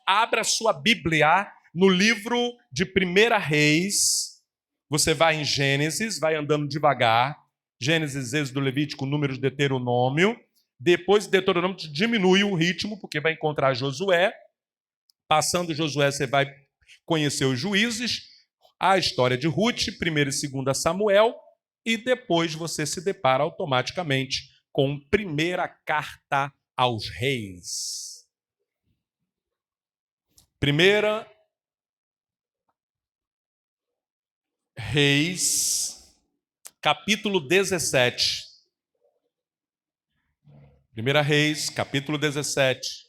abra sua Bíblia no livro de 1 Reis. Você vai em Gênesis, vai andando devagar. Gênesis, Êxodo, Levítico, Números, Deuteronômio. Depois de Deuteronômio, diminui o ritmo, porque vai encontrar Josué. Passando Josué, você vai conhecer os juízes, a história de Ruth, 1 e 2 Samuel, e depois você se depara automaticamente com 1 carta aos reis. 1 Reis, capítulo 17. 1 Reis, capítulo 17.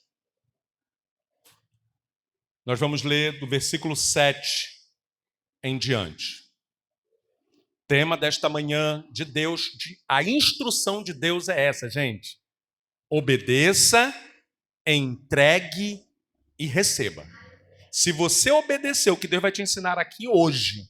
Nós vamos ler do versículo 7 em diante. Tema desta manhã de Deus, a instrução de Deus é essa, gente. Obedeça, entregue e receba. Se você obedecer o que Deus vai te ensinar aqui hoje,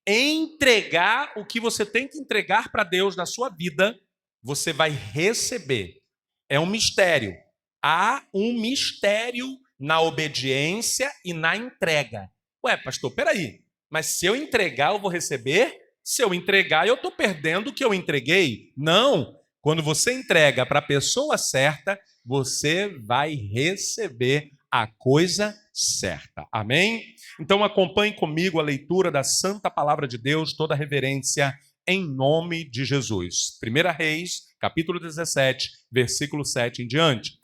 entregar o que você tem que entregar para Deus na sua vida, você vai receber. É um mistério. Há um mistério na obediência e na entrega. Ué, pastor, peraí. Mas se eu entregar, eu vou receber? Se eu entregar, eu estou perdendo o que eu entreguei? Não. Quando você entrega para a pessoa certa, você vai receber a coisa certa. Amém? Então acompanhe comigo a leitura da Santa Palavra de Deus, toda reverência, em nome de Jesus. 1 Reis, capítulo 17, versículo 7 em diante.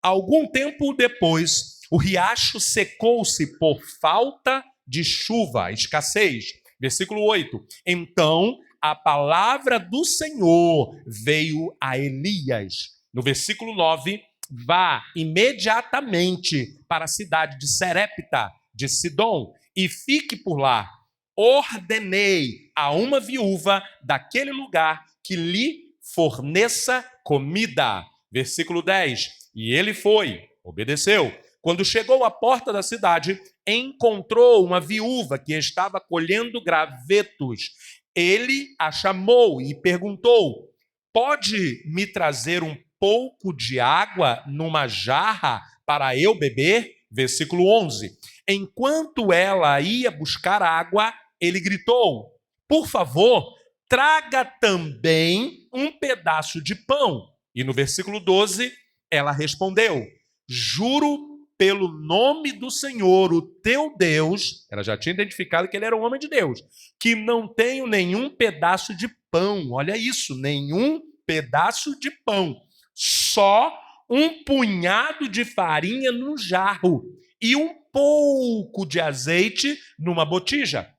Algum tempo depois, o riacho secou-se por falta de chuva, escassez. Versículo 8. Então, a palavra do Senhor veio a Elias. No versículo 9, vá imediatamente para a cidade de Serepta, de Sidom, e fique por lá. Ordenei a uma viúva daquele lugar que lhe forneça comida. Versículo 10. E ele foi, obedeceu. Quando chegou à porta da cidade, encontrou uma viúva que estava colhendo gravetos. Ele a chamou e perguntou: pode me trazer um pouco de água numa jarra para eu beber? Versículo 11. Enquanto ela ia buscar água, ele gritou: por favor, traga também um pedaço de pão. E no versículo 12, ela respondeu: juro pelo nome do Senhor, o teu Deus, ela já tinha identificado que ele era um homem de Deus, que não tenho nenhum pedaço de pão. Olha isso, nenhum pedaço de pão. Só um punhado de farinha no jarro e um pouco de azeite numa botija.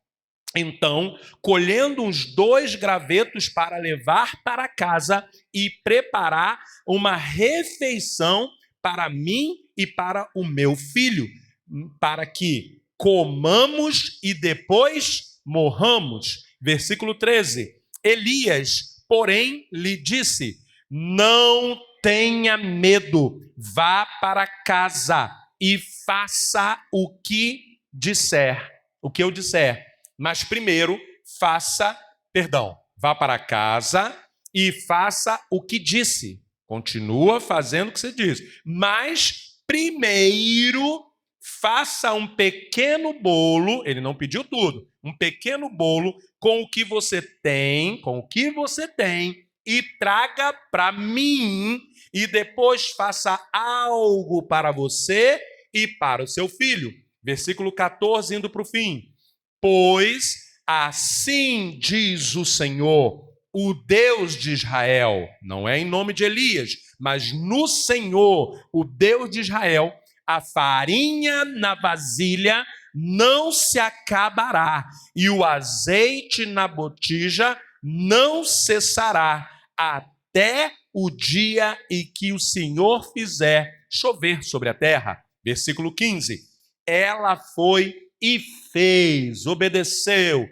Então, colhendo uns 2 gravetos para levar para casa e preparar uma refeição para mim e para o meu filho, para que comamos e depois morramos. Versículo 13. Elias, porém, lhe disse: não tenha medo, vá para casa e faça o que eu disser. Mas primeiro, vá para casa e faça o que disse. Continua fazendo o que você diz. Mas primeiro, faça um pequeno bolo, ele não pediu tudo, um pequeno bolo com o que você tem, e traga para mim, e depois faça algo para você e para o seu filho. Versículo 14, indo para o fim. Pois assim diz o Senhor, o Deus de Israel, não é em nome de Elias, mas no Senhor, o Deus de Israel, a farinha na vasilha não se acabará, e o azeite na botija não cessará, até o dia em que o Senhor fizer chover sobre a terra. Versículo 15. Ela foi e fez, obedeceu,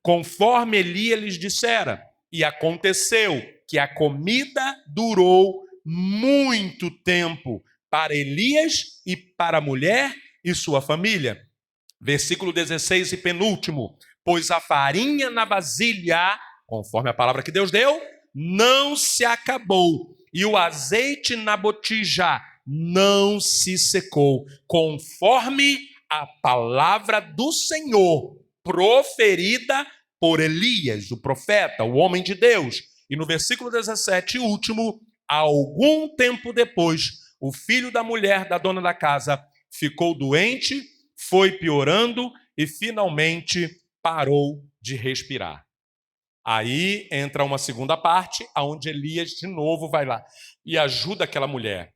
conforme Elias lhes dissera, e aconteceu que a comida durou muito tempo para Elias e para a mulher e sua família. Versículo 16 e penúltimo. Pois a farinha na vasilha, conforme a palavra que Deus deu, não se acabou, e o azeite na botija não se secou, conforme a palavra do Senhor proferida por Elias, o profeta, o homem de Deus. E no versículo 17, último, algum tempo depois, o filho da mulher da dona da casa ficou doente, foi piorando e finalmente parou de respirar. Aí entra uma segunda parte, onde Elias de novo vai lá e ajuda aquela mulher.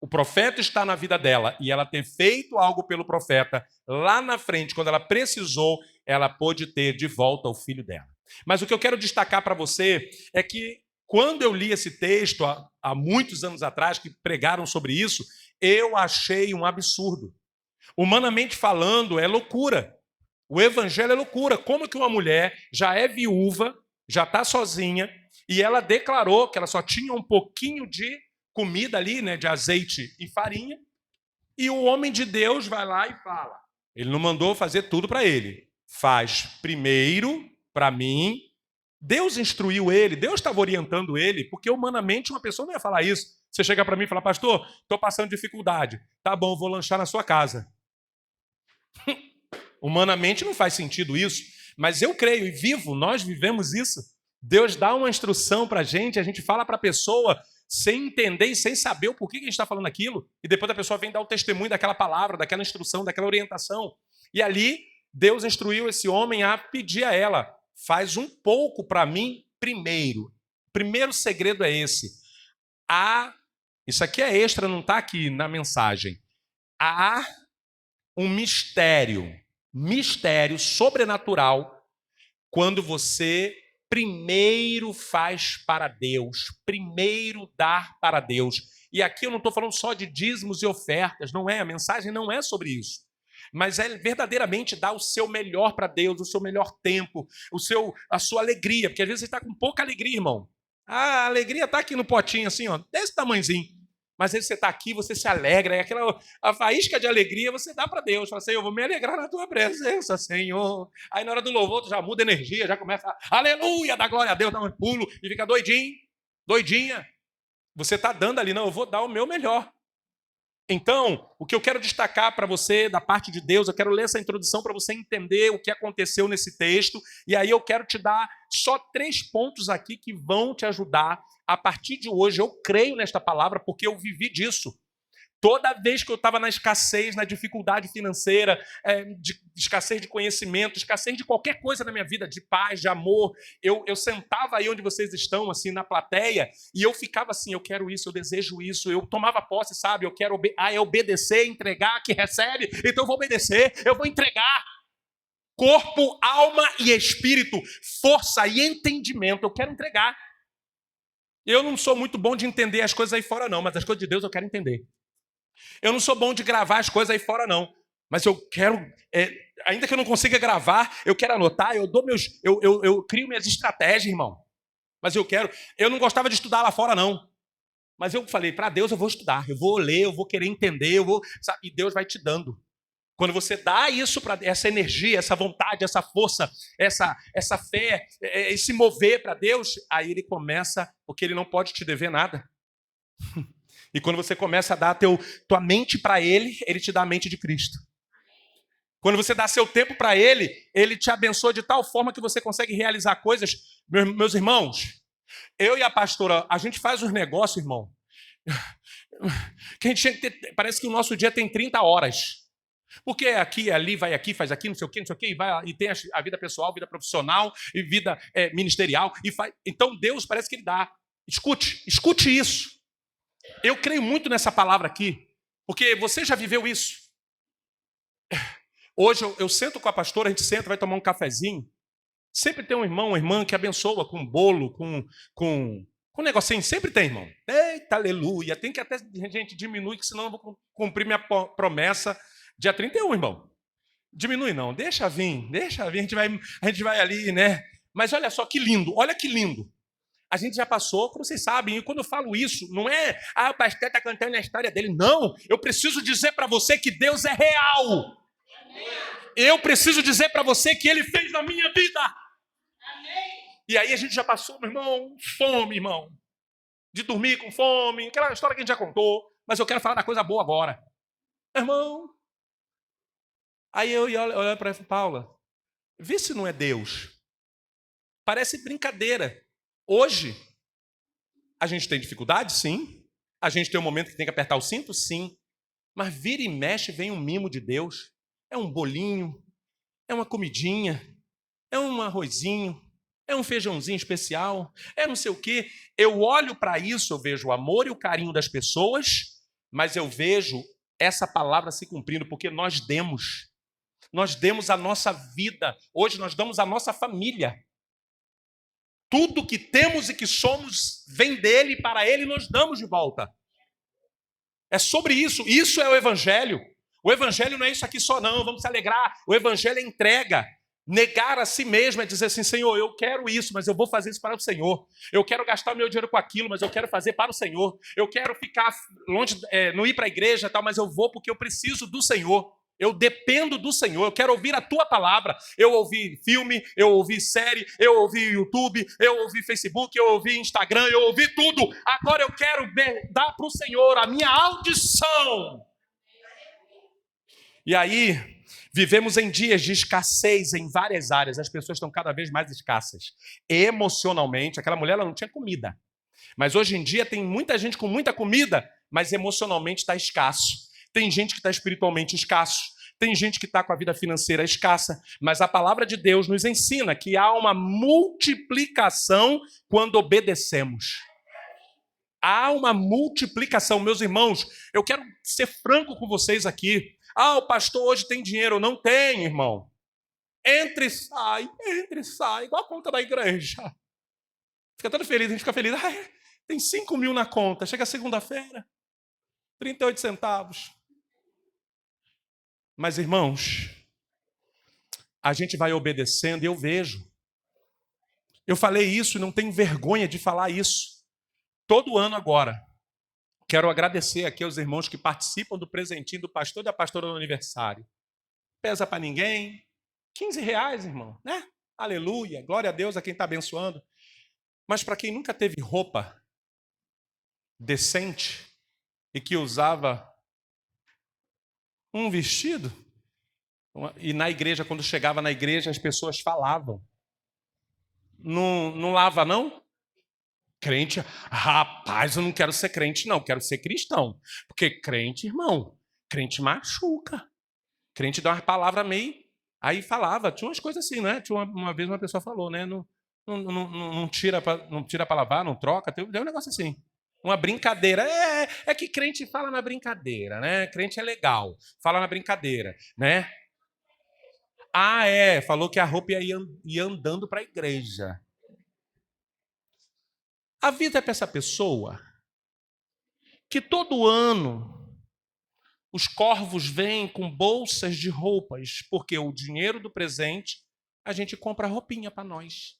O profeta está na vida dela e ela ter feito algo pelo profeta, lá na frente, quando ela precisou, ela pôde ter de volta o filho dela. Mas o que eu quero destacar para você é que quando eu li esse texto, há muitos anos atrás, que pregaram sobre isso, eu achei um absurdo. Humanamente falando, é loucura. O evangelho é loucura. Como que uma mulher já é viúva, já está sozinha, e ela declarou que ela só tinha um pouquinho de comida ali, né, de azeite e farinha, e o homem de Deus vai lá e fala. Ele não mandou fazer tudo para ele. Faz primeiro para mim. Deus instruiu ele, Deus estava orientando ele, porque humanamente uma pessoa não ia falar isso. Você chegar para mim e falar, pastor, estou passando dificuldade. Tá bom, vou lanchar na sua casa. Humanamente não faz sentido isso, mas eu creio e vivo, nós vivemos isso. Deus dá uma instrução para a gente fala para a pessoa sem entender e sem saber o porquê que a gente está falando aquilo, e depois a pessoa vem dar o testemunho daquela palavra, daquela instrução, daquela orientação. E ali, Deus instruiu esse homem a pedir a ela, faz um pouco para mim primeiro. O primeiro segredo é esse. Isso aqui é extra, não está aqui na mensagem. Há um mistério sobrenatural quando você primeiro faz para Deus, primeiro dar para Deus. E aqui eu não estou falando só de dízimos e ofertas, não é, a mensagem não é sobre isso. Mas é verdadeiramente dar o seu melhor para Deus, o seu melhor tempo, a sua alegria, porque às vezes você está com pouca alegria, irmão. A alegria está aqui no potinho assim, ó, desse tamanhozinho. Mas aí você está aqui, você se alegra, e a faísca de alegria você dá para Deus. Fala assim, eu vou me alegrar na tua presença, Senhor. Aí na hora do louvor, tu já muda a energia, já começa, aleluia, dá glória a Deus, dá um pulo e fica doidinho, doidinha. Você está dando ali, não, eu vou dar o meu melhor. Então, o que eu quero destacar para você, da parte de Deus, eu quero ler essa introdução para você entender o que aconteceu nesse texto, e aí eu quero te dar só 3 pontos aqui que vão te ajudar. A partir de hoje, eu creio nesta palavra porque eu vivi disso. Toda vez que eu estava na escassez, na dificuldade financeira, de escassez de conhecimento, escassez de qualquer coisa na minha vida, de paz, de amor, eu sentava aí onde vocês estão, assim, na plateia, e eu ficava assim, eu quero isso, eu desejo isso, eu tomava posse, sabe? Eu quero obedecer, entregar, que recebe, então eu vou obedecer, eu vou entregar. Corpo, alma e espírito, força e entendimento, eu quero entregar. Eu não sou muito bom de entender as coisas aí fora, não, mas as coisas de Deus eu quero entender. Eu não sou bom de gravar as coisas aí fora, não. Mas eu quero, ainda que eu não consiga gravar, eu quero anotar, eu crio minhas estratégias, irmão. Mas eu não gostava de estudar lá fora, não. Mas eu falei, para Deus eu vou estudar, eu vou ler, eu vou querer entender, sabe? E Deus vai te dando. Quando você dá isso, para essa energia, essa vontade, essa força, essa fé, esse mover para Deus, aí ele começa, porque ele não pode te dever nada. E quando você começa a dar tua mente para ele, ele te dá a mente de Cristo. Quando você dá seu tempo para ele, ele te abençoa de tal forma que você consegue realizar coisas. Meus irmãos, eu e a pastora, a gente faz os negócios, irmão, que a gente tinha que ter, parece que o nosso dia tem 30 horas. Porque aqui, ali, vai aqui, faz aqui, não sei o quê, e tem a vida pessoal, vida profissional, e vida ministerial. Então Deus parece que ele dá. Escute isso. Eu creio muito nessa palavra aqui, porque você já viveu isso. Hoje eu sento com a pastora, a gente senta, vai tomar um cafezinho. Sempre tem um irmão, uma irmã que abençoa com um bolo, com um negocinho. Sempre tem, irmão. Eita, aleluia. Tem que até, gente, diminuir, que senão eu vou cumprir minha promessa dia 31, irmão. Diminui não, deixa vir, a gente vai ali, né? Mas olha só que lindo, olha que lindo. A gente já passou, como vocês sabem, e quando eu falo isso, não é, o pastor está cantando a história dele. Não, eu preciso dizer para você que Deus é real. Eu preciso dizer para você que Ele fez na minha vida. E aí a gente já passou, meu irmão, fome, irmão. De dormir com fome, aquela história que a gente já contou. mas eu quero falar da coisa boa agora. Irmão, aí eu ia olhar para ela, Paula, vê se não é Deus. Parece brincadeira. Hoje, a gente tem dificuldade? Sim. A gente tem um momento que tem que apertar o cinto? Sim. Mas vira e mexe, vem um mimo de Deus. É um bolinho, é uma comidinha, é um arrozinho, é um feijãozinho especial, é não sei o quê. Eu olho para isso, eu vejo o amor e o carinho das pessoas, mas eu vejo essa palavra se cumprindo, porque nós demos. Nós demos a nossa vida. Hoje nós damos a nossa família. Tudo que temos e que somos vem dele e para ele nós damos de volta. É sobre isso. Isso é o Evangelho. O Evangelho não é isso aqui só não, vamos se alegrar. O Evangelho é entrega. Negar a si mesmo é dizer assim, Senhor, eu quero isso, mas eu vou fazer isso para o Senhor. Eu quero gastar meu dinheiro com aquilo, mas eu quero fazer para o Senhor. Eu quero ficar longe, não ir para a igreja, tal, mas eu vou porque eu preciso do Senhor. Eu dependo do Senhor, eu quero ouvir a tua palavra. Eu ouvi filme, eu ouvi série, eu ouvi YouTube, eu ouvi Facebook, eu ouvi Instagram, eu ouvi tudo. Agora eu quero dar para o Senhor a minha audição. E aí, vivemos em dias de escassez em várias áreas. As pessoas estão cada vez mais escassas. Emocionalmente, aquela mulher ela não tinha comida. Mas hoje em dia tem muita gente com muita comida, mas emocionalmente está escasso. Tem gente que está espiritualmente escasso. Tem gente que está com a vida financeira escassa. Mas a palavra de Deus nos ensina que há uma multiplicação quando obedecemos. Há uma multiplicação. Meus irmãos, eu quero ser franco com vocês aqui. Ah, o pastor hoje tem dinheiro. Não tem, irmão. Entra e sai, igual a conta da igreja. Fica todo feliz, a gente fica feliz. Ai, tem 5 mil na conta. Chega segunda-feira, 38 centavos. Mas, irmãos, a gente vai obedecendo e eu vejo. Eu falei isso e não tenho vergonha de falar isso. Todo ano agora, quero agradecer aqui aos irmãos que participam do presentinho do pastor e da pastora no aniversário. Pesa para ninguém. R$15, irmão, né? Aleluia, glória a Deus a quem está abençoando. Mas para quem nunca teve roupa decente e que usava um vestido, e na igreja, quando chegava na igreja, as pessoas falavam. Não lava, não? Crente, rapaz, eu não quero ser crente, não, quero ser cristão. Porque crente, irmão, crente machuca. Crente dá uma palavra meio... Aí falava, tinha umas coisas assim, né? Tinha uma vez uma pessoa falou, né? Não tira para lavar, não troca, tem um negócio assim. Uma brincadeira. É que crente fala na brincadeira, né? Crente é legal, fala na brincadeira, né? Ah, falou que a roupa ia andando para a igreja. A vida é para essa pessoa que todo ano os corvos vêm com bolsas de roupas, porque o dinheiro do presente a gente compra roupinha para nós.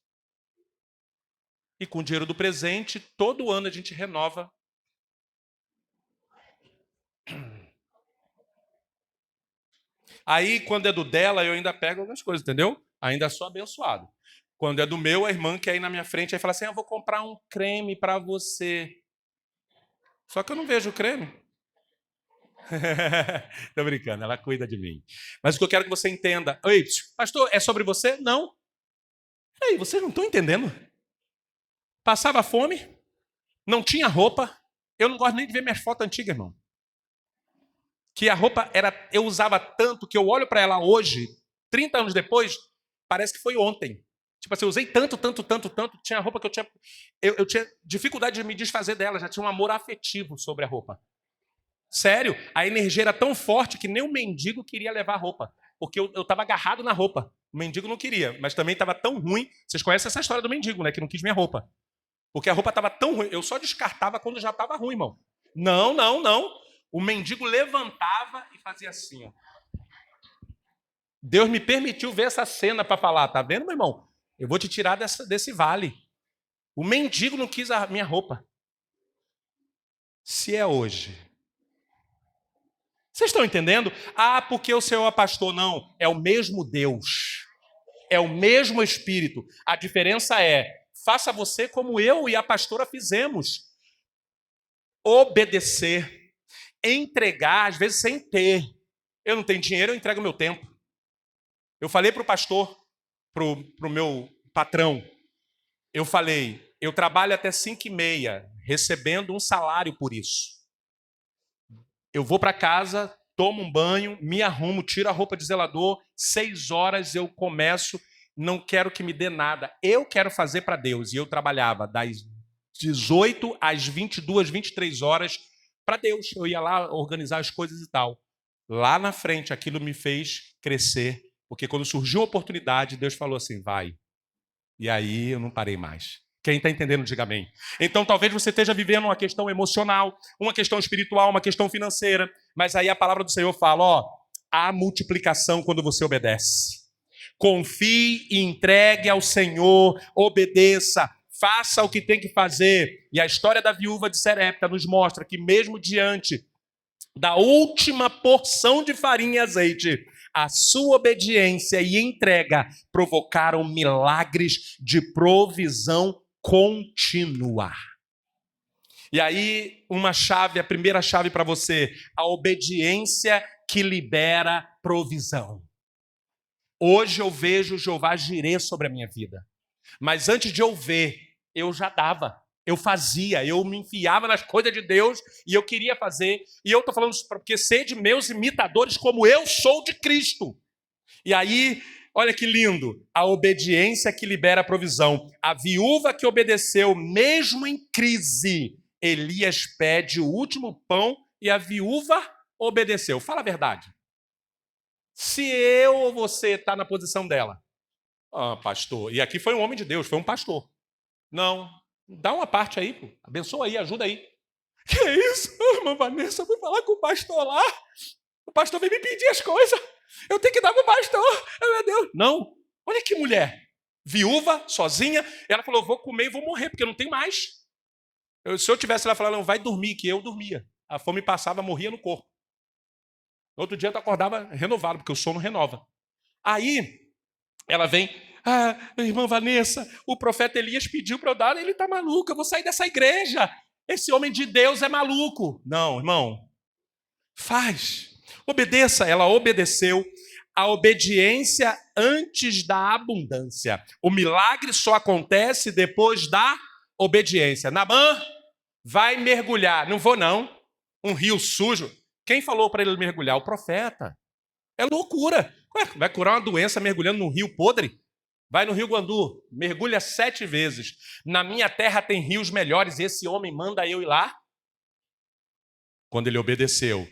E com o dinheiro do presente, todo ano a gente renova. Aí, quando é do dela, eu ainda pego algumas coisas, entendeu? Ainda sou abençoado. Quando é do meu, a irmã quer ir na minha frente e fala assim, eu vou comprar um creme para você. Só que eu não vejo o creme. Estou brincando, ela cuida de mim. Mas o que eu quero que você entenda... Oi, pastor, é sobre você? Não. Ei, vocês não estão entendendo? Passava fome, não tinha roupa. Eu não gosto nem de ver minhas fotos antigas, irmão. Que a roupa era... Eu usava tanto que eu olho para ela hoje, 30 anos depois, parece que foi ontem. Tipo assim, eu usei tanto, tinha roupa que eu tinha dificuldade de me desfazer dela, já tinha um amor afetivo sobre a roupa. Sério, a energia era tão forte que nem o mendigo queria levar a roupa, porque eu estava agarrado na roupa. O mendigo não queria, mas também estava tão ruim. Vocês conhecem essa história do mendigo, né? Que não quis minha roupa. Porque a roupa estava tão ruim, eu só descartava quando já estava ruim, irmão. Não. O mendigo levantava e fazia assim, ó. Deus me permitiu ver essa cena para falar, tá vendo, meu irmão? Eu vou te tirar desse vale. O mendigo não quis a minha roupa. Se é hoje. Vocês estão entendendo? Ah, porque o Senhor é pastor. Não, é o mesmo Deus. É o mesmo Espírito. A diferença é, faça você como eu e a pastora fizemos. Obedecer. entregar, às vezes, sem ter. Eu não tenho dinheiro, eu entrego meu tempo. Eu falei para o pastor, para o meu patrão, eu falei, eu trabalho até 5h30, recebendo um salário por isso. Eu vou para casa, tomo um banho, me arrumo, tiro a roupa de zelador, 6 horas eu começo, não quero que me dê nada. Eu quero fazer para Deus. E eu trabalhava das 18 às 22, 23 horas para Deus. Eu ia lá organizar as coisas e tal. Lá na frente, aquilo me fez crescer, porque quando surgiu a oportunidade, Deus falou assim, vai. E aí eu não parei mais. Quem está entendendo, diga amém. Então talvez você esteja vivendo uma questão emocional, uma questão espiritual, uma questão financeira, mas aí a palavra do Senhor fala, ó, há multiplicação quando você obedece. Confie e entregue ao Senhor, obedeça, faça o que tem que fazer. E a história da viúva de Serepta nos mostra que mesmo diante da última porção de farinha e azeite, a sua obediência e entrega provocaram milagres de provisão contínua. E aí, uma chave, a primeira chave para você, a obediência que libera provisão. Hoje eu vejo Jeová Jireh sobre a minha vida. Mas antes de eu ver, eu já dava. Eu fazia, eu me enfiava nas coisas de Deus e eu queria fazer. E eu estou falando isso porque sede meus imitadores como eu sou de Cristo. E aí, olha que lindo, a obediência que libera a provisão. A viúva que obedeceu, mesmo em crise, Elias pede o último pão e a viúva obedeceu. Fala a verdade. Se eu ou você está na posição dela, pastor, e aqui foi um homem de Deus, foi um pastor. Não, dá uma parte aí, pô. Abençoa aí, ajuda aí. Que isso, irmã Vanessa, eu fui falar com o pastor lá, o pastor veio me pedir as coisas, eu tenho que dar para o pastor, meu Deus. Não, olha que mulher, viúva, sozinha, ela falou, vou comer e vou morrer, porque eu não tenho mais. Se eu tivesse lá falando, não, vai dormir, que eu dormia. A fome passava, morria no corpo. No outro dia eu acordava renovado, porque o sono renova. Aí, ela vem, irmã Vanessa, o profeta Elias pediu para eu dar, ele está maluco, eu vou sair dessa igreja. Esse homem de Deus é maluco. Não, irmão, faz. Obedeça. Ela obedeceu. A obediência antes da abundância. O milagre só acontece depois da obediência. Naamã, vai mergulhar. Não vou, não. Um rio sujo. Quem falou para ele mergulhar? O profeta. É loucura. Vai curar uma doença mergulhando num rio podre? Vai no Rio Guandu, mergulha 7 vezes. Na minha terra tem rios melhores, e esse homem manda eu ir lá? Quando ele obedeceu,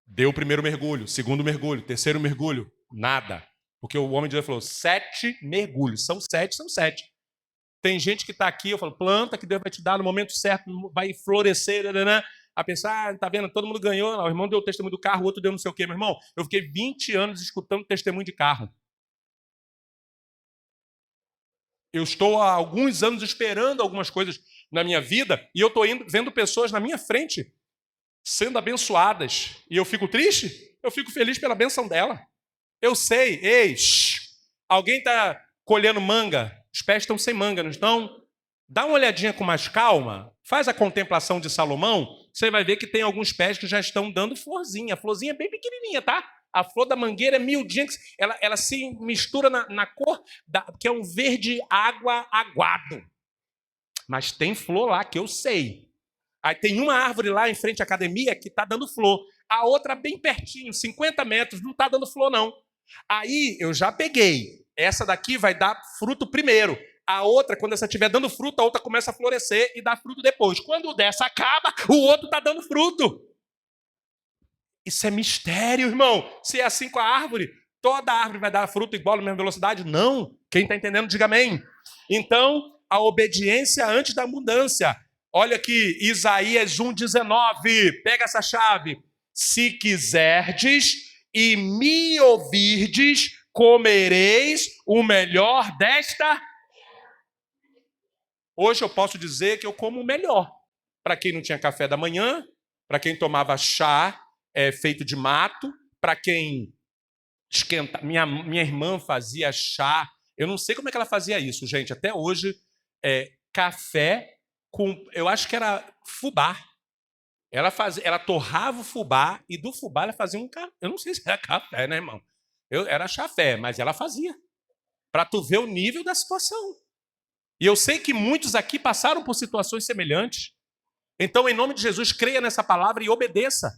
deu o primeiro mergulho, segundo mergulho, terceiro mergulho, nada. Porque o homem de Deus falou, 7 mergulhos. São 7, são 7. Tem gente que está aqui, eu falo, planta que Deus vai te dar no momento certo, vai florescer, a pensar, tá vendo, todo mundo ganhou, o irmão deu o testemunho do carro, o outro deu não sei o quê. Meu irmão, eu fiquei 20 anos escutando testemunho de carro. Eu estou há alguns anos esperando algumas coisas na minha vida e eu estou vendo pessoas na minha frente sendo abençoadas. E eu fico triste? Eu fico feliz pela benção dela. Eu sei, alguém está colhendo manga, os pés estão sem manga, não estão? Dá uma olhadinha com mais calma, faz a contemplação de Salomão, você vai ver que tem alguns pés que já estão dando florzinha. A florzinha é bem pequenininha, tá? A flor da mangueira é miudinha, ela se mistura na cor, que é um verde água aguado. Mas tem flor lá, que eu sei. Aí tem uma árvore lá em frente à academia que está dando flor. A outra bem pertinho, 50 metros, não está dando flor, não. Aí eu já peguei. Essa daqui vai dar fruto primeiro. A outra, quando essa estiver dando fruto, a outra começa a florescer e dá fruto depois. Quando dessa acaba, o outro está dando fruto. Isso é mistério, irmão. Se é assim com a árvore, toda árvore vai dar fruto igual na mesma velocidade? Não. Quem está entendendo, diga amém. Então, a obediência antes da abundância. Olha aqui, Isaías 1,19. Pega essa chave. Se quiserdes e me ouvirdes, comereis o melhor desta. Hoje eu posso dizer que eu como o melhor. Para quem não tinha café da manhã, para quem tomava chá feito de mato, para quem esquenta. Minha irmã fazia chá. Eu não sei como é que ela fazia isso, gente. Até hoje, café com, eu acho que era fubá. Ela torrava o fubá e do fubá ela fazia eu não sei se era café, né, irmão? Era chafé, mas ela fazia. Para tu ver o nível da situação. E eu sei que muitos aqui passaram por situações semelhantes. Então, em nome de Jesus, creia nessa palavra e obedeça.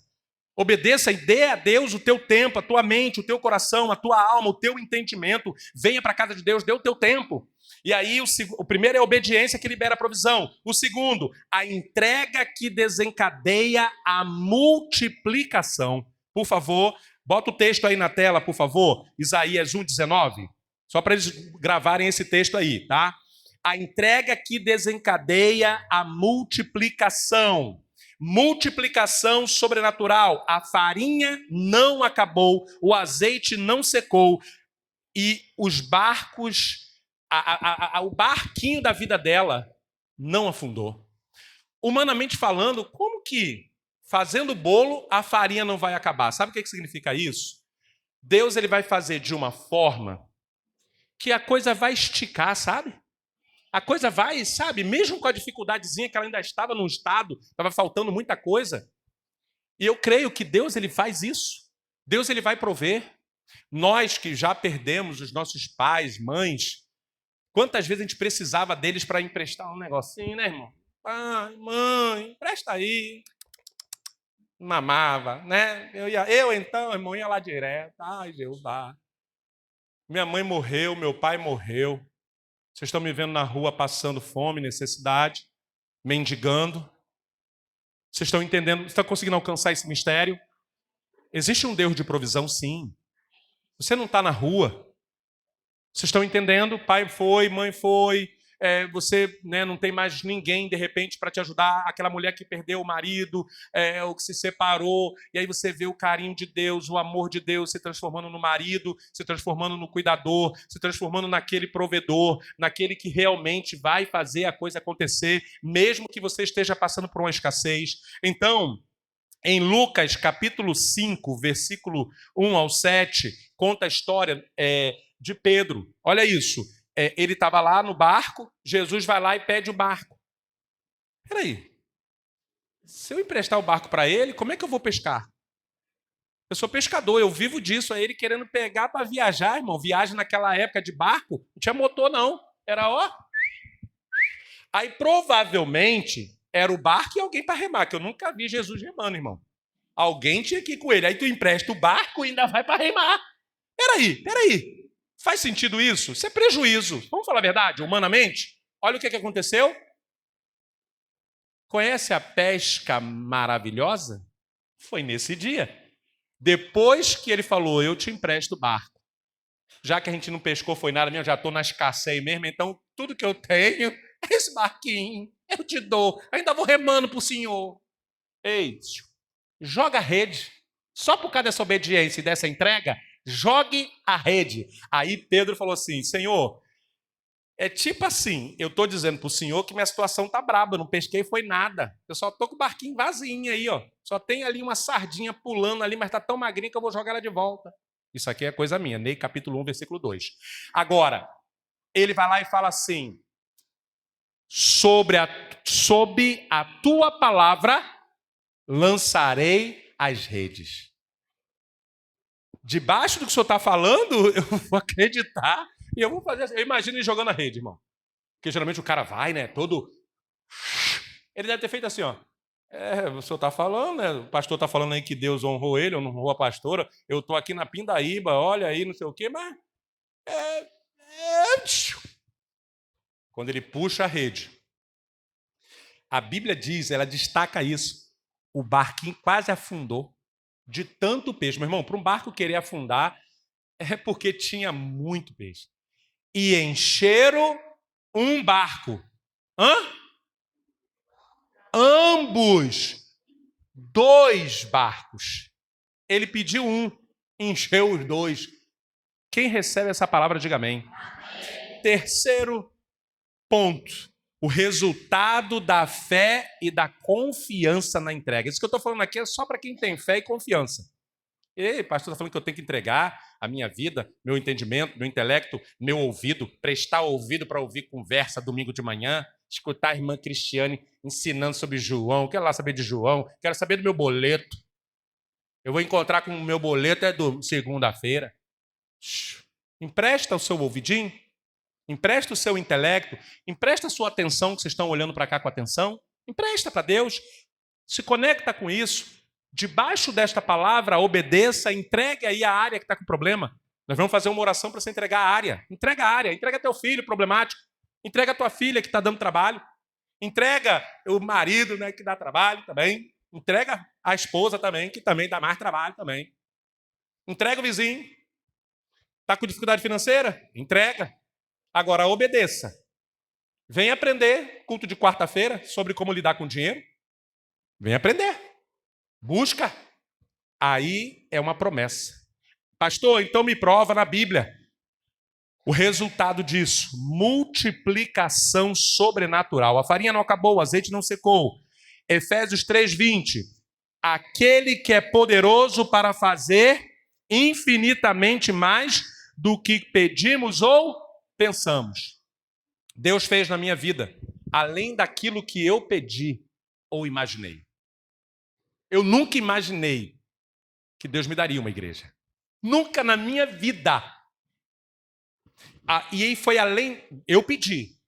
Obedeça e dê a Deus o teu tempo, a tua mente, o teu coração, a tua alma, o teu entendimento. Venha para a casa de Deus, dê o teu tempo. E aí, o primeiro é a obediência que libera a provisão. O segundo, a entrega que desencadeia a multiplicação. Por favor, bota o texto aí na tela, por favor. Isaías 1,19. Só para eles gravarem esse texto aí, tá? A entrega que desencadeia a multiplicação. Multiplicação sobrenatural. A farinha não acabou, o azeite não secou e os barcos, o barquinho da vida dela não afundou. Humanamente falando, como que fazendo bolo a farinha não vai acabar? Sabe o que significa isso? Deus ele vai fazer de uma forma que a coisa vai esticar, sabe? A coisa vai, sabe, mesmo com a dificuldadezinha que ela ainda estava num estado, estava faltando muita coisa. E eu creio que Deus ele faz isso. Deus ele vai prover. Nós que já perdemos os nossos pais, mães, quantas vezes a gente precisava deles para emprestar um negocinho, né, irmão? Pai, mãe, empresta aí. Mamava, né? Eu então, irmão, ia lá direto. Ai, Jeová. Minha mãe morreu, meu pai morreu. Vocês estão me vendo na rua passando fome, necessidade, mendigando. Vocês estão entendendo? Vocês estão conseguindo alcançar esse mistério? Existe um Deus de provisão, sim. Você não está na rua. Vocês estão entendendo? Pai foi, mãe foi. Você não tem mais ninguém, de repente, para te ajudar. Aquela mulher que perdeu o marido, ou que se separou. E aí você vê o carinho de Deus, o amor de Deus se transformando no marido, se transformando no cuidador, se transformando naquele provedor, naquele que realmente vai fazer a coisa acontecer, mesmo que você esteja passando por uma escassez. Então, em Lucas, capítulo 5, versículo 1 ao 7, conta a história de Pedro. Olha isso. Ele estava lá no barco, Jesus vai lá e pede o barco. Espera aí. Se eu emprestar o barco para ele, como é que eu vou pescar? Eu sou pescador, eu vivo disso. Aí ele querendo pegar para viajar, irmão. Viagem naquela época de barco, não tinha motor não. Era ó. Aí provavelmente era o barco e alguém para remar, que eu nunca vi Jesus remando, irmão. Alguém tinha que ir com ele. Aí tu empresta o barco e ainda vai para remar. Peraí. Faz sentido isso? Isso é prejuízo. Vamos falar a verdade, humanamente? Olha o que aconteceu. Conhece a pesca maravilhosa? Foi nesse dia. Depois que ele falou, eu te empresto o barco. Já que a gente não pescou, foi nada mesmo, já estou na escassez mesmo, então tudo que eu tenho é esse barquinho. Eu te dou. Ainda vou remando para o senhor. Ei, joga a rede. Só por causa dessa obediência e dessa entrega, jogue a rede. Aí Pedro falou assim, Senhor, é tipo assim, eu estou dizendo para o senhor que minha situação está braba, eu não pesquei, foi nada. Eu só estou com o barquinho vazio aí, ó. Só tem ali uma sardinha pulando ali, mas está tão magrinha que eu vou jogar ela de volta. Isso aqui é coisa minha, Ney, capítulo 1, versículo 2. Agora, ele vai lá e fala assim, sob a tua palavra lançarei as redes. Debaixo do que o senhor está falando, eu vou acreditar e eu vou fazer assim. Eu imagino ele jogando a rede, irmão. Porque geralmente o cara vai, né, todo... Ele deve ter feito assim, ó. O senhor está falando, né? O pastor está falando aí que Deus honrou ele, honrou a pastora. Eu estou aqui na Pindaíba, olha aí, não sei o quê, mas... Quando ele puxa a rede, a Bíblia diz, ela destaca isso. O barquinho quase afundou de tanto peixe. Meu irmão, para um barco querer afundar, é porque tinha muito peixe. E encheram um barco. Ambos. 2 barcos. Ele pediu um, encheu os 2. Quem recebe essa palavra, diga amém. Terceiro ponto. O resultado da fé e da confiança na entrega. Isso que eu estou falando aqui é só para quem tem fé e confiança. Ei, pastor, está falando que eu tenho que entregar a minha vida, meu entendimento, meu intelecto, meu ouvido, prestar ouvido para ouvir conversa domingo de manhã. escutar a irmã Cristiane ensinando sobre João. Quero lá saber de João, quero saber do meu boleto. Eu vou encontrar com o meu boleto segunda-feira. Empresta o seu ouvidinho, empresta o seu intelecto, empresta a sua atenção, que vocês estão olhando para cá com atenção. Empresta para Deus, se conecta com isso. Debaixo desta palavra, obedeça, entregue aí a área que está com problema. Nós vamos fazer uma oração para você entregar a área. Entrega a área, entrega teu filho problemático, entrega a tua filha que está dando trabalho, entrega o marido, né, que dá trabalho também, entrega a esposa também, que também dá mais trabalho também. Entrega o vizinho. Está com dificuldade financeira? Entrega. Agora, obedeça. Vem aprender, culto de quarta-feira, sobre como lidar com dinheiro. Vem aprender. Busca. Aí é uma promessa. Pastor, então me prova na Bíblia. O resultado disso, multiplicação sobrenatural. A farinha não acabou, o azeite não secou. Efésios 3:20. Aquele que é poderoso para fazer infinitamente mais do que pedimos ou pensamos. Deus fez na minha vida, além daquilo que eu pedi ou imaginei. Eu nunca imaginei que Deus me daria uma igreja. Nunca na minha vida. E aí foi além, eu pedi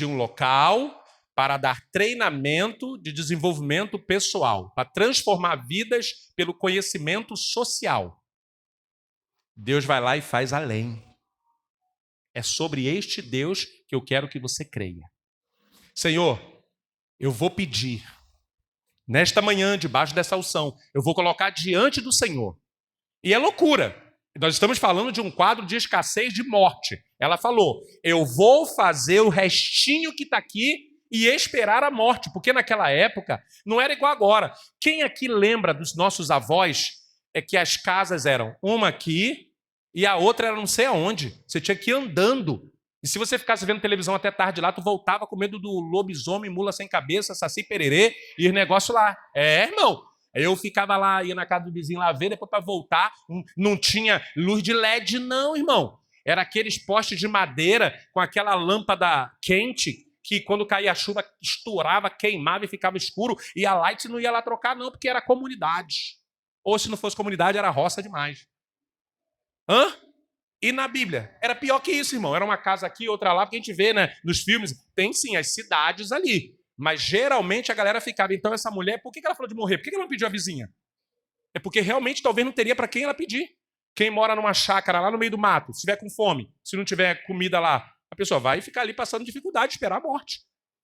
um local para dar treinamento de desenvolvimento pessoal, para transformar vidas pelo conhecimento social. Deus vai lá e faz além. É sobre este Deus que eu quero que você creia. Senhor, eu vou pedir, nesta manhã, debaixo dessa unção, eu vou colocar diante do Senhor. E é loucura. Nós estamos falando de um quadro de escassez de morte. Ela falou, eu vou fazer o restinho que está aqui e esperar a morte, porque naquela época não era igual agora. Quem aqui lembra dos nossos avós é que as casas eram uma aqui e a outra era não sei aonde. Você tinha que ir andando. E se você ficasse vendo televisão até tarde lá, tu voltava com medo do lobisomem, mula sem cabeça, saci pererê e os negócios lá. Irmão. Eu ficava lá, ia na casa do vizinho lá ver, depois para voltar, não tinha luz de LED não, irmão. Era aqueles postes de madeira com aquela lâmpada quente que quando caía a chuva estourava, queimava e ficava escuro. E a Light não ia lá trocar não, porque era comunidade. Ou se não fosse comunidade, era roça demais. E na Bíblia? Era pior que isso, irmão. Era uma casa aqui, outra lá, porque a gente vê, né, nos filmes, tem sim as cidades ali. Mas geralmente a galera ficava, então essa mulher, por que ela falou de morrer? Por que ela não pediu a vizinha? É porque realmente talvez não teria para quem ela pedir. Quem mora numa chácara lá no meio do mato, se tiver com fome, se não tiver comida lá, a pessoa vai ficar ali passando dificuldade, esperar a morte.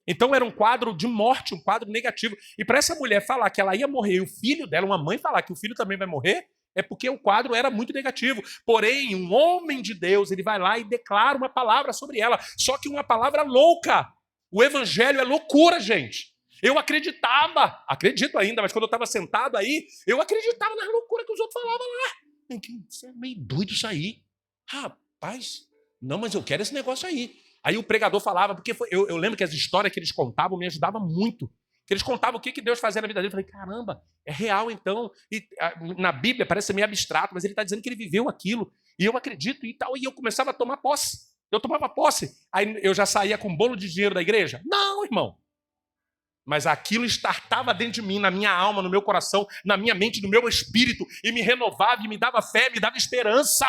Então era um quadro de morte, um quadro negativo. E para essa mulher falar que ela ia morrer e o filho dela, uma mãe falar que o filho também vai morrer, é porque o quadro era muito negativo. Porém, um homem de Deus, ele vai lá e declara uma palavra sobre ela. Só que uma palavra louca. O evangelho é loucura, gente. Eu acreditava, acredito ainda, mas quando eu estava sentado aí, eu acreditava nas loucuras que os outros falavam lá. Isso é meio doido isso aí. Rapaz, não, mas eu quero esse negócio aí. Aí o pregador falava, porque eu lembro que as histórias que eles contavam me ajudavam muito. Que eles contavam o que Deus fazia na vida dele. Eu falei, caramba, é real então. E na Bíblia parece meio abstrato, mas ele está dizendo que ele viveu aquilo. E eu acredito e tal. E eu começava a tomar posse. Eu tomava posse. Aí eu já saía com um bolo de dinheiro da igreja? Não, irmão. Mas aquilo estartava dentro de mim, na minha alma, no meu coração, na minha mente, no meu espírito, e me renovava, e me dava fé, me dava esperança.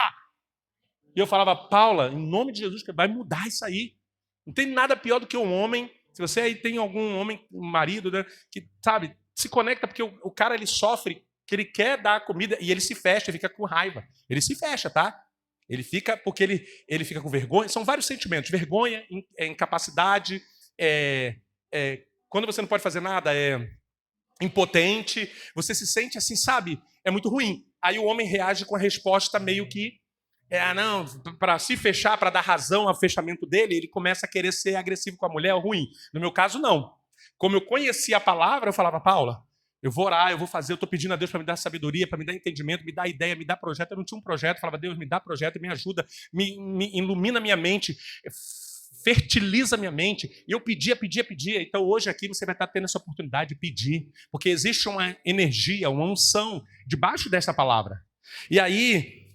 E eu falava, Paula, em nome de Jesus, vai mudar isso aí. Não tem nada pior do que um homem, se você aí tem algum homem, um marido, né, que, sabe, se conecta, porque o cara, ele sofre, que ele quer dar comida, e ele se fecha, ele fica com raiva. Ele se fecha, tá? Ele fica, porque ele fica com vergonha. São vários sentimentos. Vergonha, incapacidade, quando você não pode fazer nada, impotente. Você se sente assim, sabe? É muito ruim. Aí o homem reage com a resposta meio que, não, para se fechar, para dar razão ao fechamento dele, ele começa a querer ser agressivo com a mulher, é ruim. No meu caso, não. Como eu conhecia a palavra, eu falava, Paula, eu vou orar, eu vou fazer, eu estou pedindo a Deus para me dar sabedoria, para me dar entendimento, me dar ideia, me dar projeto. Eu não tinha um projeto, eu falava, Deus, me dá projeto, me ajuda, me ilumina minha mente, fertiliza minha mente. E eu pedia. Então hoje aqui você vai estar tendo essa oportunidade de pedir, porque existe uma energia, uma unção debaixo dessa palavra. E aí,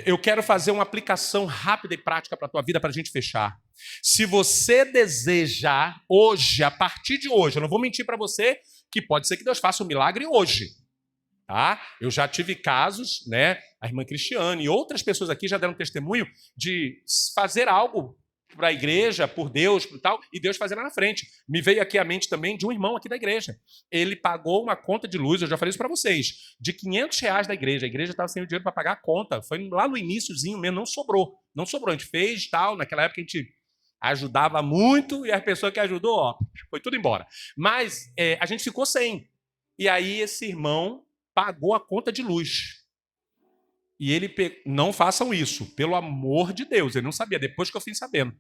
Eu quero fazer uma aplicação rápida e prática para a tua vida para a gente fechar. Se você deseja hoje, a partir de hoje, eu não vou mentir para você que pode ser que Deus faça um milagre hoje. Tá? Eu já tive casos, né? A irmã Cristiane e outras pessoas aqui já deram testemunho de fazer algo para a igreja, por Deus, por tal, e Deus fazer lá na frente. Me veio aqui à mente também de um irmão aqui da igreja. Ele pagou uma conta de luz, eu já falei isso para vocês, de R$ 500 da igreja. A igreja estava sem o dinheiro para pagar a conta. Foi lá no iniciozinho mesmo, não sobrou. Não sobrou, a gente fez tal. Naquela época a gente ajudava muito e a pessoa que ajudou, ó, foi tudo embora. Mas a gente ficou sem. E aí esse irmão pagou a conta de luz. E ele não façam isso, pelo amor de Deus. Ele não sabia, depois que eu fui sabendo.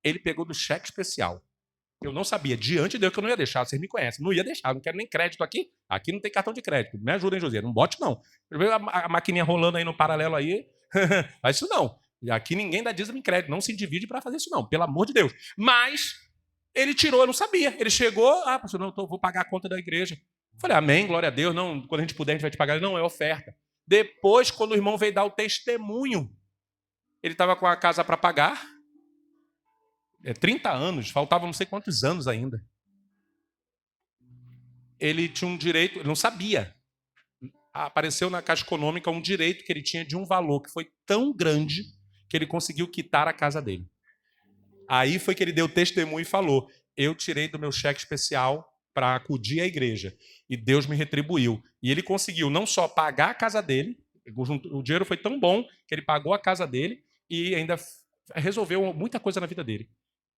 Ele pegou do cheque especial. Eu não sabia, diante de Deus que eu não ia deixar, vocês me conhecem. Não ia deixar, não quero nem crédito aqui. Aqui não tem cartão de crédito. Me ajudem, José, não bote não. A maquininha rolando aí no paralelo aí, faz isso não. E aqui ninguém dá dízimo em crédito, não se divide para fazer isso não, pelo amor de Deus. Mas ele tirou, eu não sabia. Ele chegou, pastor, não, vou pagar a conta da igreja. Falei, amém, glória a Deus. Não, quando a gente puder, a gente vai te pagar. Não, é oferta. Depois, quando o irmão veio dar o testemunho, ele estava com a casa para pagar. 30 anos, faltavam não sei quantos anos ainda. Ele tinha um direito, ele não sabia. Apareceu na Caixa Econômica um direito que ele tinha de um valor que foi tão grande que ele conseguiu quitar a casa dele. Aí foi que ele deu testemunho e falou, eu tirei do meu cheque especial para acudir à igreja. E Deus me retribuiu. E ele conseguiu não só pagar a casa dele, o dinheiro foi tão bom que ele pagou a casa dele e ainda resolveu muita coisa na vida dele.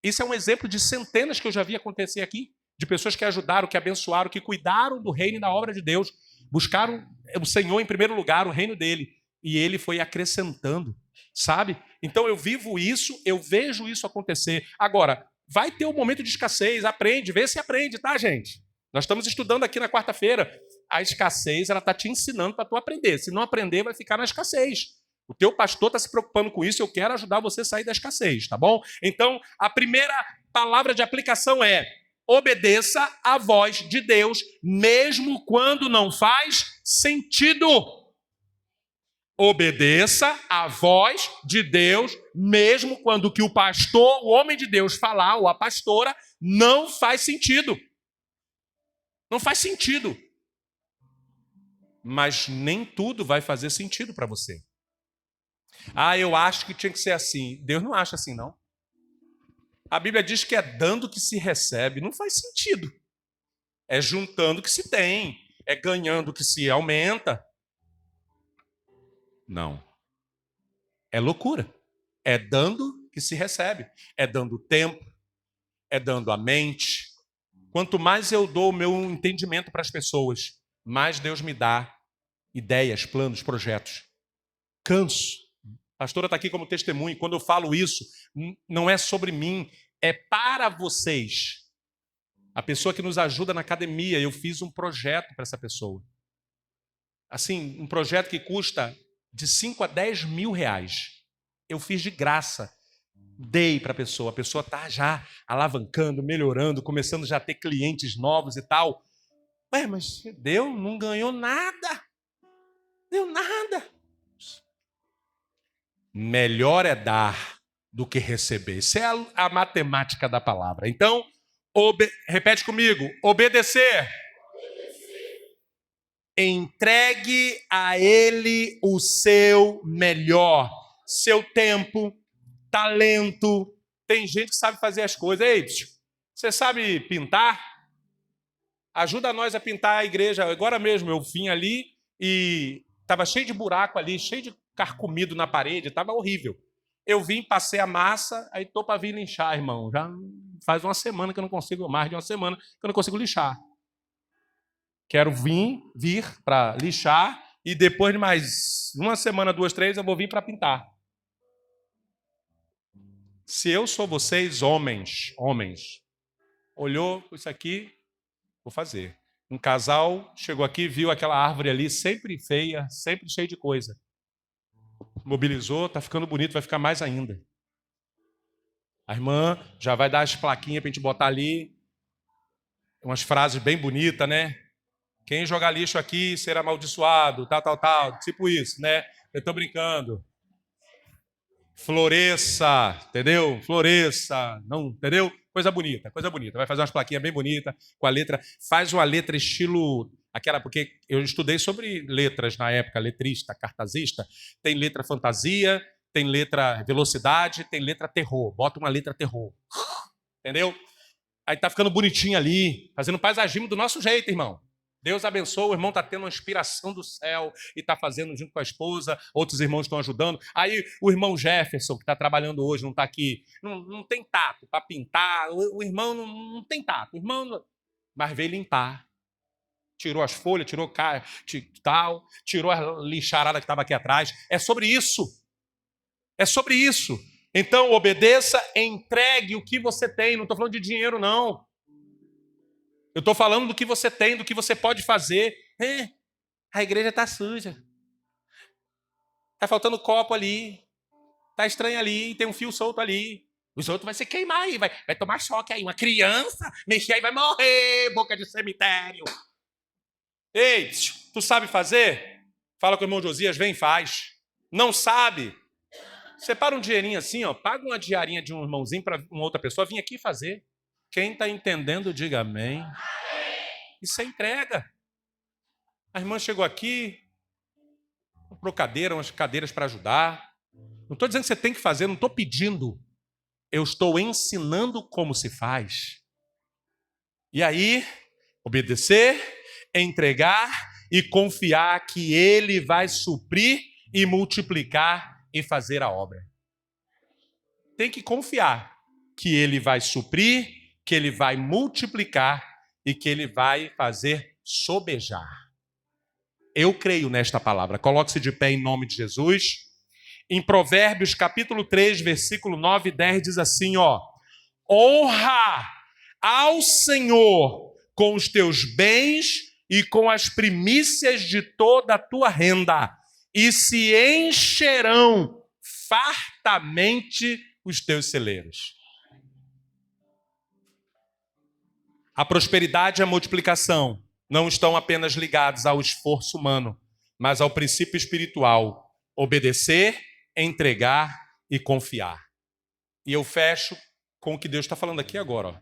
Isso é um exemplo de centenas que eu já vi acontecer aqui, de pessoas que ajudaram, que abençoaram, que cuidaram do reino e da obra de Deus, buscaram o Senhor em primeiro lugar, o reino dele, e ele foi acrescentando, sabe? Então eu vivo isso, eu vejo isso acontecer. Agora, vai ter um momento de escassez, aprende, vê se aprende, tá, gente? Nós estamos estudando aqui na quarta-feira. A escassez, ela está te ensinando para tu aprender. Se não aprender, vai ficar na escassez. O teu pastor está se preocupando com isso, eu quero ajudar você a sair da escassez, tá bom? Então, a primeira palavra de aplicação é: obedeça à voz de Deus, mesmo quando não faz sentido. Obedeça à voz de Deus, mesmo quando o que o pastor, o homem de Deus falar, ou a pastora, não faz sentido. Não faz sentido. Mas nem tudo vai fazer sentido para você. Eu acho que tinha que ser assim. Deus não acha assim, não. A Bíblia diz que é dando que se recebe. Não faz sentido. É juntando que se tem. É ganhando que se aumenta. Não. É loucura. É dando que se recebe. É dando tempo. É dando a mente. Quanto mais eu dou o meu entendimento para as pessoas, mais Deus me dá ideias, planos, projetos. Canso. A pastora está aqui como testemunho. Quando eu falo isso, não é sobre mim, é para vocês. A pessoa que nos ajuda na academia, eu fiz um projeto para essa pessoa. Assim, um projeto que custa de 5 a 10 mil reais. Eu fiz de graça. Dei para a pessoa está já alavancando, melhorando, começando já a ter clientes novos e tal. Mas deu, não ganhou nada. Deu nada. Melhor é dar do que receber. Isso é a matemática da palavra. Então, repete comigo, obedecer. Entregue a Ele o seu melhor, seu tempo, talento. Tem gente que sabe fazer as coisas. Ei, você sabe pintar? Ajuda nós a pintar a igreja. Agora mesmo eu vim ali e estava cheio de buraco ali, cheio de carcomido na parede, estava horrível. Eu vim, passei a massa, aí estou para vir lixar, irmão. Já faz uma semana que eu não consigo, mais de uma semana que eu não consigo lixar. Quero vir para lixar e depois de mais uma semana, 2, 3, eu vou vir para pintar. Se eu sou vocês, homens, olhou isso aqui, vou fazer. Um casal chegou aqui, viu aquela árvore ali, sempre feia, sempre cheia de coisa. Mobilizou, está ficando bonito, vai ficar mais ainda. A irmã já vai dar as plaquinhas para a gente botar ali, umas frases bem bonitas, né? Quem jogar lixo aqui será amaldiçoado, tal, tipo isso, né? Eu estou brincando. Floresça, entendeu? Floresça, não, entendeu? Coisa bonita, coisa bonita. Vai fazer umas plaquinhas bem bonitas com a letra. Faz uma letra estilo aquela, porque eu estudei sobre letras na época, letrista, cartazista. Tem letra fantasia, tem letra velocidade, tem letra terror. Bota uma letra terror, entendeu? Aí tá ficando bonitinho ali, fazendo paisagismo do nosso jeito, irmão. Deus abençoe, o irmão está tendo uma inspiração do céu e está fazendo junto com a esposa, outros irmãos estão ajudando. Aí o irmão Jefferson, que está trabalhando hoje, não está aqui, não tem tato para pintar, o irmão não tem tato, o irmão, mas veio limpar. Tirou as folhas, tirou tal, tirou a lixarada que estava aqui atrás. É sobre isso. É sobre isso. Então, obedeça, entregue o que você tem. Não estou falando de dinheiro, não. Eu estou falando do que você tem, do que você pode fazer. A igreja está suja. Está faltando copo ali. Está estranho ali, tem um fio solto ali. Os outros vai se queimar aí, vai tomar choque aí. Uma criança mexer aí vai morrer, boca de cemitério. Ei, tu sabe fazer? Fala com o irmão Josias, vem e faz. Não sabe? Separa um dinheirinho assim, ó, paga uma diarinha de um irmãozinho para uma outra pessoa vir aqui fazer. Quem está entendendo, diga amém. Isso é entrega. A irmã chegou aqui, comprou umas cadeiras para ajudar. Não estou dizendo que você tem que fazer, não estou pedindo. Eu estou ensinando como se faz. E aí, obedecer, entregar e confiar que Ele vai suprir e multiplicar e fazer a obra. Tem que confiar que Ele vai suprir, que Ele vai multiplicar e que Ele vai fazer sobejar. Eu creio nesta palavra. Coloque-se de pé em nome de Jesus. Em Provérbios, capítulo 3, versículo 9 e 10, diz assim, ó. Honra ao Senhor com os teus bens e com as primícias de toda a tua renda, e se encherão fartamente os teus celeiros. A prosperidade e a multiplicação não estão apenas ligados ao esforço humano, mas ao princípio espiritual: obedecer, entregar e confiar. E eu fecho com o que Deus está falando aqui agora. Ó.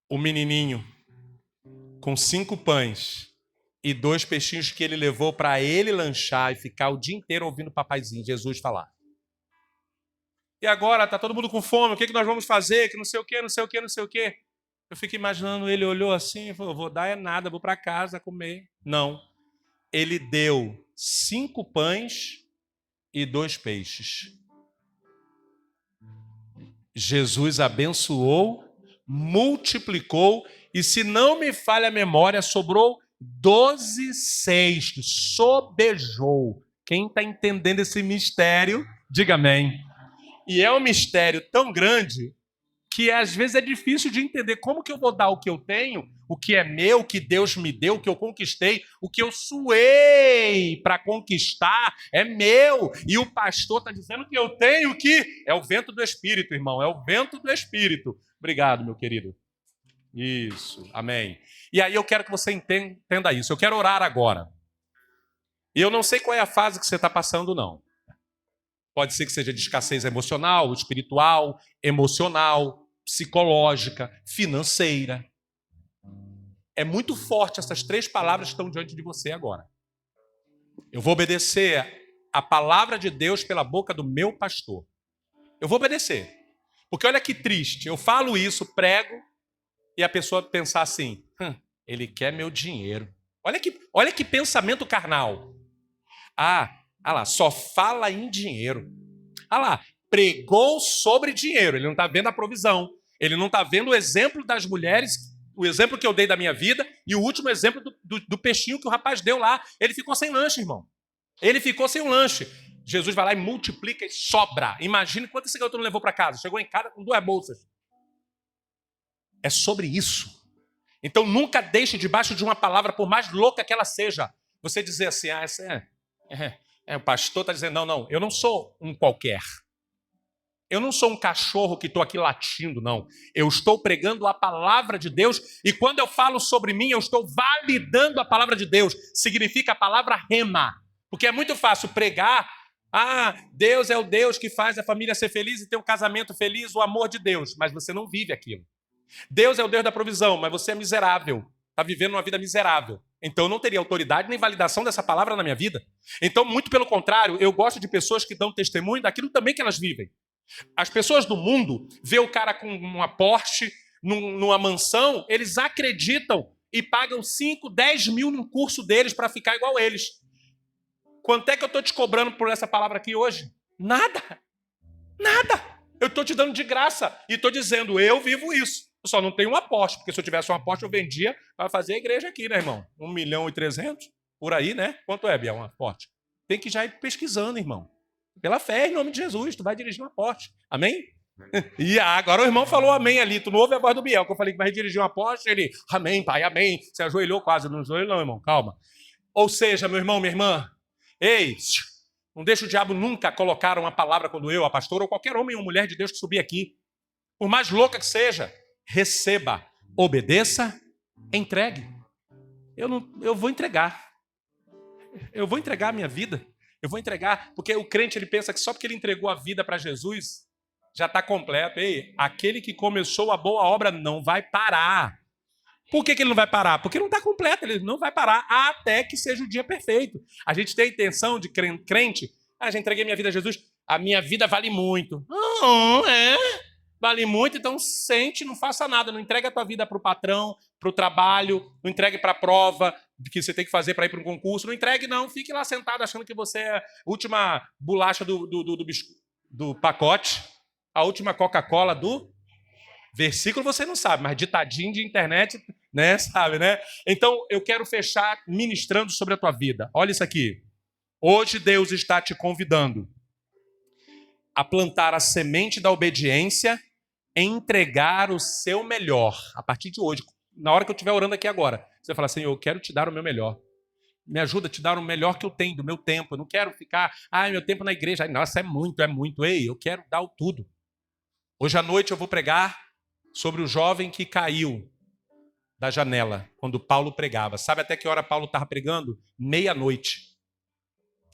O menininho com 5 pães e 2 peixinhos que ele levou para ele lanchar e ficar o dia inteiro ouvindo o papaizinho, Jesus falar. E agora está todo mundo com fome, o que nós vamos fazer? Que não sei o quê, não sei o quê, não sei o quê. Eu fico imaginando, ele olhou assim e falou, vou dar é nada, vou para casa comer. Não. Ele deu 5 pães e 2 peixes. Jesus abençoou, multiplicou, e se não me falha a memória, sobrou 12 cestos, sobejou. Quem está entendendo esse mistério, diga amém. E é um mistério tão grande que às vezes é difícil de entender como que eu vou dar o que eu tenho, o que é meu, o que Deus me deu, o que eu conquistei, o que eu suei para conquistar é meu. E o pastor está dizendo que eu tenho que... É o vento do Espírito, irmão, é o vento do Espírito. Obrigado, meu querido. Isso, amém. E aí eu quero que você entenda isso. Eu quero orar agora. E eu não sei qual é a fase que você está passando, não. Pode ser que seja de escassez emocional, espiritual, emocional, psicológica, financeira. É muito forte essas 3 palavras que estão diante de você agora. Eu vou obedecer a palavra de Deus pela boca do meu pastor. Eu vou obedecer. Porque olha que triste, eu falo isso, prego, e a pessoa pensar assim, ele quer meu dinheiro. Olha que pensamento carnal. Ah lá, só fala em dinheiro. Ah lá, pregou sobre dinheiro. Ele não está vendo a provisão. Ele não está vendo o exemplo das mulheres, o exemplo que eu dei da minha vida e o último exemplo do peixinho que o rapaz deu lá. Ele ficou sem lanche, irmão. Ele ficou sem um lanche. Jesus vai lá e multiplica e sobra. Imagine quanto esse garoto não levou para casa. Chegou em casa com 2 bolsas. É sobre isso. Então nunca deixe debaixo de uma palavra, por mais louca que ela seja, você dizer assim, essa o pastor está dizendo, não, eu não sou um qualquer. Eu não sou um cachorro que estou aqui latindo, não. Eu estou pregando a palavra de Deus e quando eu falo sobre mim, eu estou validando a palavra de Deus. Significa a palavra rema. Porque é muito fácil pregar Ah, Deus é o Deus que faz a família ser feliz e ter um casamento feliz, o amor de Deus. Mas você não vive aquilo. Deus é o Deus da provisão, mas você é miserável. Está vivendo uma vida miserável. Então eu não teria autoridade nem validação dessa palavra na minha vida. Então, muito pelo contrário, eu gosto de pessoas que dão testemunho daquilo também que elas vivem. As pessoas do mundo vê o cara com uma Porsche, numa mansão, eles acreditam e pagam 5, 10 mil num curso deles para ficar igual eles. Quanto é que eu estou te cobrando por essa palavra aqui hoje? Nada. Nada. Eu estou te dando de graça e estou dizendo, eu vivo isso. Eu só não tenho uma Porsche, porque se eu tivesse uma Porsche, eu vendia para fazer a igreja aqui, né, irmão? 1.300.000, por aí, né? Quanto é, Biel, uma Porsche? Tem que já ir pesquisando, irmão. Pela fé, em nome de Jesus, tu vai dirigir uma Porsche. Amém? E agora o irmão falou amém ali. Tu não ouve a voz do Biel, que eu falei que vai dirigir uma Porsche, ele, amém, pai, amém. Você ajoelhou quase, não ajoelhou não, irmão, calma. Ou seja, meu irmão, minha irmã, ei, não deixa o diabo nunca colocar uma palavra quando eu, a pastora, ou qualquer homem ou mulher de Deus que subir aqui, por mais louca que seja, receba, obedeça, entregue. Eu vou entregar. Eu vou entregar a minha vida. Eu vou entregar, porque o crente ele pensa que só porque ele entregou a vida para Jesus, já está completo. Ei, aquele que começou a boa obra não vai parar. Por que ele não vai parar? Porque não está completo, ele não vai parar até que seja o dia perfeito. A gente tem a intenção de crente, já entreguei minha vida a Jesus, a minha vida vale muito. Vale muito, então sente, não faça nada, não entregue a tua vida para o patrão, para o trabalho, não entregue para a prova que você tem que fazer para ir para um concurso, não entregue não, fique lá sentado achando que você é a última bolacha do pacote, a última Coca-Cola do versículo você não sabe, mas ditadinho de internet, né, sabe, né? Então eu quero fechar ministrando sobre a tua vida. Olha isso aqui. Hoje Deus está te convidando a plantar a semente da obediência, entregar o seu melhor. A partir de hoje, na hora que eu estiver orando aqui agora, você fala, Senhor, eu quero te dar o meu melhor. Me ajuda a te dar o melhor que eu tenho, do meu tempo. Eu não quero ficar, meu tempo na igreja. Nossa, é muito. Ei, eu quero dar o tudo. Hoje à noite eu vou pregar sobre o jovem que caiu da janela quando Paulo pregava. Sabe até que hora Paulo estava pregando? 00:30.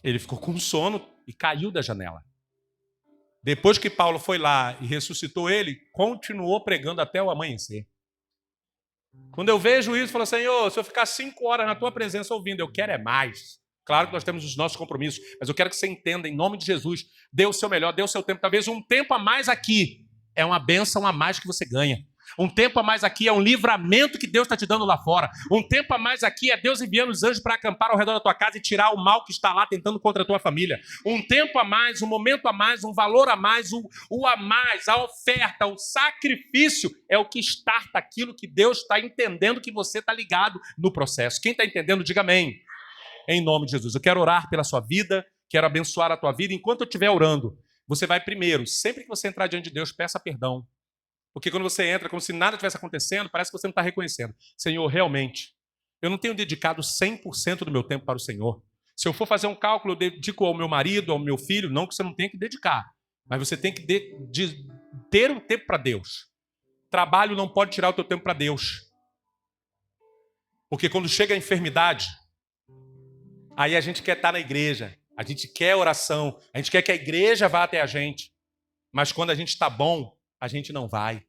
Ele ficou com sono e caiu da janela. Depois que Paulo foi lá e ressuscitou ele, continuou pregando até o amanhecer. Quando eu vejo isso, eu falo, Senhor, se eu ficar 5 horas na tua presença ouvindo, eu quero é mais. Claro que nós temos os nossos compromissos, mas eu quero que você entenda, em nome de Jesus, dê o seu melhor, dê o seu tempo. Talvez um tempo a mais aqui é uma bênção a mais que você ganha. Um tempo a mais aqui é um livramento que Deus está te dando lá fora. Um tempo a mais aqui é Deus enviando os anjos para acampar ao redor da tua casa e tirar o mal que está lá tentando contra a tua família. Um tempo a mais, um momento a mais, um valor a mais, o a mais, a oferta, o sacrifício é o que starta aquilo que Deus está entendendo que você está ligado no processo. Quem está entendendo, diga amém. Em nome de Jesus. Eu quero orar pela sua vida, quero abençoar a tua vida. Enquanto eu estiver orando, você vai primeiro, sempre que você entrar diante de Deus, peça perdão. Porque quando você entra como se nada estivesse acontecendo, parece que você não está reconhecendo. Senhor, realmente, eu não tenho dedicado 100% do meu tempo para o Senhor. Se eu for fazer um cálculo, eu dedico ao meu marido, ao meu filho, não que você não tenha que dedicar. Mas você tem que ter um tempo para Deus. Trabalho não pode tirar o teu tempo para Deus. Porque quando chega a enfermidade, aí a gente quer estar na igreja, a gente quer oração, a gente quer que a igreja vá até a gente. Mas quando a gente está bom, a gente não vai,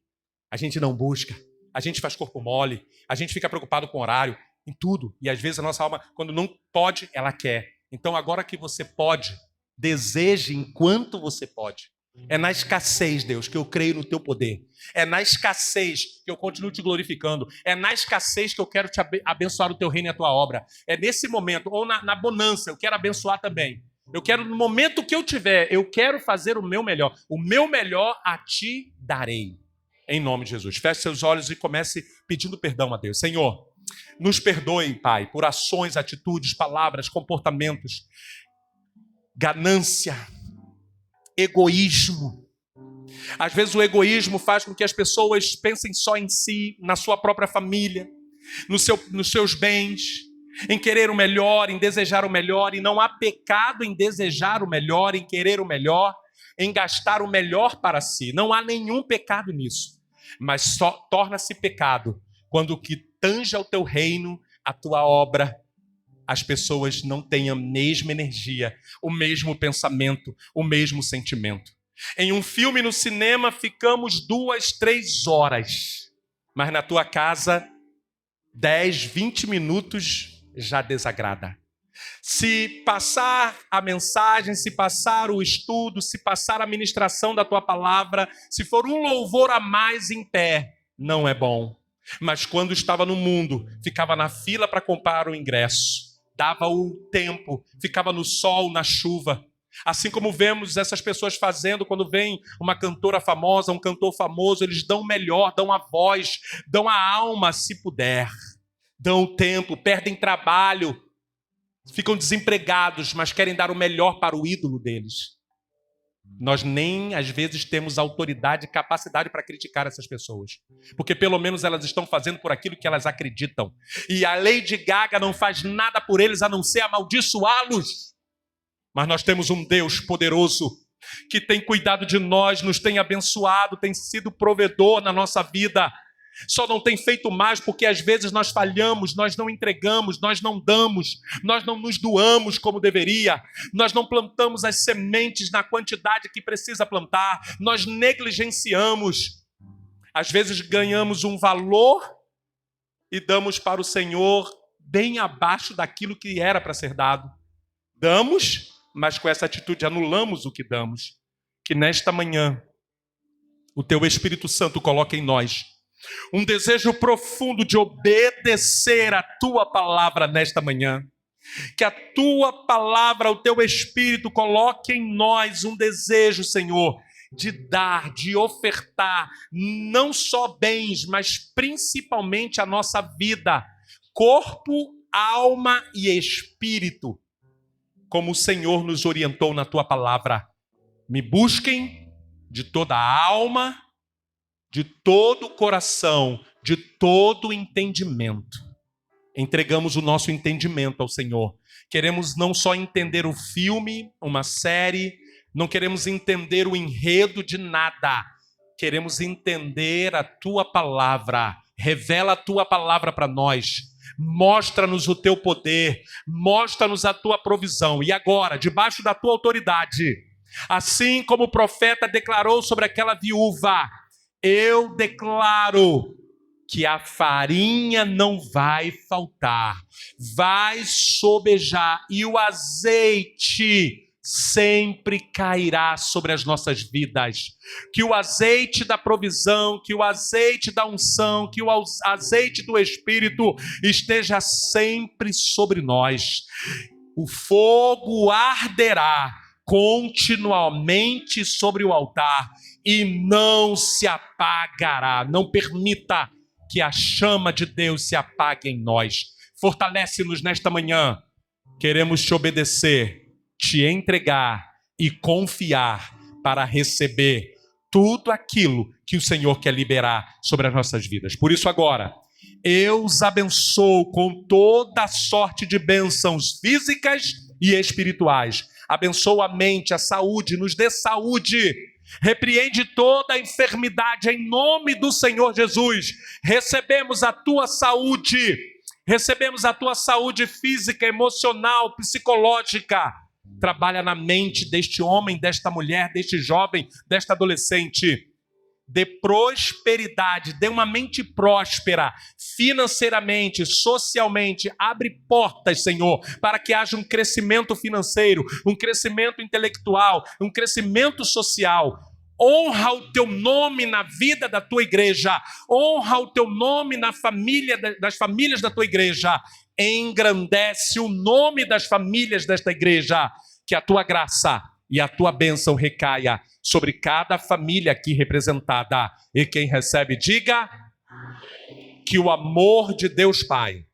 a gente não busca, a gente faz corpo mole, a gente fica preocupado com horário, em tudo. E às vezes a nossa alma, quando não pode, ela quer. Então agora que você pode, deseje enquanto você pode. É na escassez, Deus, que eu creio no teu poder. É na escassez que eu continuo te glorificando. É na escassez que eu quero te abençoar o teu reino e a tua obra. É nesse momento, ou na bonança, eu quero abençoar também. Eu quero, no momento que eu tiver, eu quero fazer o meu melhor. O meu melhor a ti darei. Em nome de Jesus. Feche seus olhos e comece pedindo perdão a Deus. Senhor, nos perdoe, Pai, por ações, atitudes, palavras, comportamentos, ganância, egoísmo. Às vezes o egoísmo faz com que as pessoas pensem só em si, na sua própria família, nos seus bens, em querer o melhor, em desejar o melhor, e não há pecado em desejar o melhor, em querer o melhor, em gastar o melhor para si. Não há nenhum pecado nisso, mas só torna-se pecado quando o que tange ao teu reino, a tua obra, as pessoas não têm a mesma energia, o mesmo pensamento, o mesmo sentimento. Em um filme no cinema ficamos 2, 3 horas, mas na tua casa 10, 20 minutos já desagrada. Se passar a mensagem, se passar o estudo, se passar a ministração da tua palavra, se for um louvor a mais em pé, não é bom. Mas quando estava no mundo, ficava na fila para comprar o ingresso, dava o tempo, ficava no sol, na chuva. Assim como vemos essas pessoas fazendo quando vem uma cantora famosa, um cantor famoso, eles dão o melhor, dão a voz, dão a alma se puder, dão o tempo, perdem trabalho, ficam desempregados, mas querem dar o melhor para o ídolo deles. Nós nem, às vezes, temos autoridade e capacidade para criticar essas pessoas. Porque pelo menos elas estão fazendo por aquilo que elas acreditam. E a Lady Gaga não faz nada por eles a não ser amaldiçoá-los. Mas nós temos um Deus poderoso que tem cuidado de nós, nos tem abençoado, tem sido provedor na nossa vida. Só não tem feito mais porque às vezes nós falhamos, nós não entregamos, nós não damos, nós não nos doamos como deveria, nós não plantamos as sementes na quantidade que precisa plantar, nós negligenciamos. Às vezes ganhamos um valor e damos para o Senhor bem abaixo daquilo que era para ser dado. Damos, mas com essa atitude anulamos o que damos. Que nesta manhã o Teu Espírito Santo coloque em nós um desejo profundo de obedecer a Tua palavra nesta manhã. Que a Tua palavra, o Teu Espírito coloque em nós um desejo, Senhor, de dar, de ofertar, não só bens, mas principalmente a nossa vida, corpo, alma e espírito, como o Senhor nos orientou na Tua palavra. Me busquem de toda a alma, de todo o coração, de todo o entendimento. Entregamos o nosso entendimento ao Senhor. Queremos não só entender o filme, uma série, não queremos entender o enredo de nada. Queremos entender a Tua palavra. Revela a Tua palavra para nós. Mostra-nos o Teu poder. Mostra-nos a Tua provisão. E agora, debaixo da Tua autoridade, assim como o profeta declarou sobre aquela viúva, eu declaro que a farinha não vai faltar, vai sobejar e o azeite sempre cairá sobre as nossas vidas. Que o azeite da provisão, que o azeite da unção, que o azeite do Espírito esteja sempre sobre nós. O fogo arderá continuamente sobre o altar e não se apagará. Não permita que a chama de Deus se apague em nós. Fortalece-nos nesta manhã. Queremos te obedecer, te entregar e confiar para receber tudo aquilo que o Senhor quer liberar sobre as nossas vidas. Por isso agora, eu os abençoo com toda sorte de bênçãos físicas e espirituais. Abençoa a mente, a saúde, nos dê saúde. Repreende toda a enfermidade em nome do Senhor Jesus. Recebemos a Tua saúde. Recebemos a Tua saúde física, emocional, psicológica. Trabalha na mente deste homem, desta mulher, deste jovem, desta adolescente. Dê prosperidade, dê uma mente próspera, financeiramente, socialmente. Abre portas, Senhor, para que haja um crescimento financeiro, um crescimento intelectual, um crescimento social. Honra o Teu nome na vida da Tua igreja. Honra o Teu nome na família, das famílias da Tua igreja. Engrandece o nome das famílias desta igreja. Que a Tua graça e a Tua bênção recaia sobre cada família aqui representada. E quem recebe, diga: que o amor de Deus Pai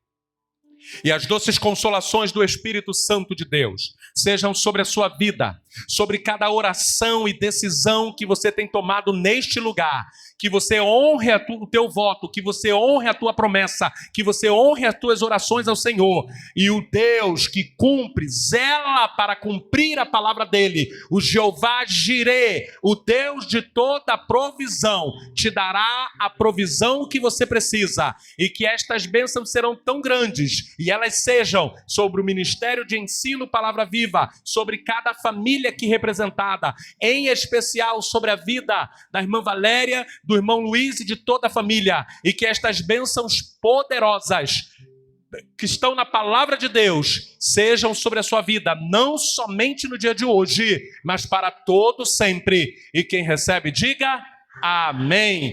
e as doces consolações do Espírito Santo de Deus sejam sobre a sua vida, sobre cada oração e decisão que você tem tomado neste lugar. que você honre o teu voto, que você honre a tua promessa, que você honre as tuas orações ao Senhor. E o Deus que cumpre, zela para cumprir a palavra dele, o Jeová Jirê, o Deus de toda provisão, te dará a provisão que você precisa, e que estas bênçãos serão tão grandes, e elas sejam sobre o Ministério de Ensino Palavra Viva, sobre cada família aqui representada, em especial sobre a vida da irmã Valéria, do irmão Luiz e de toda a família, e que estas bênçãos poderosas que estão na palavra de Deus sejam sobre a sua vida, não somente no dia de hoje, mas para todo sempre. E quem recebe, diga amém.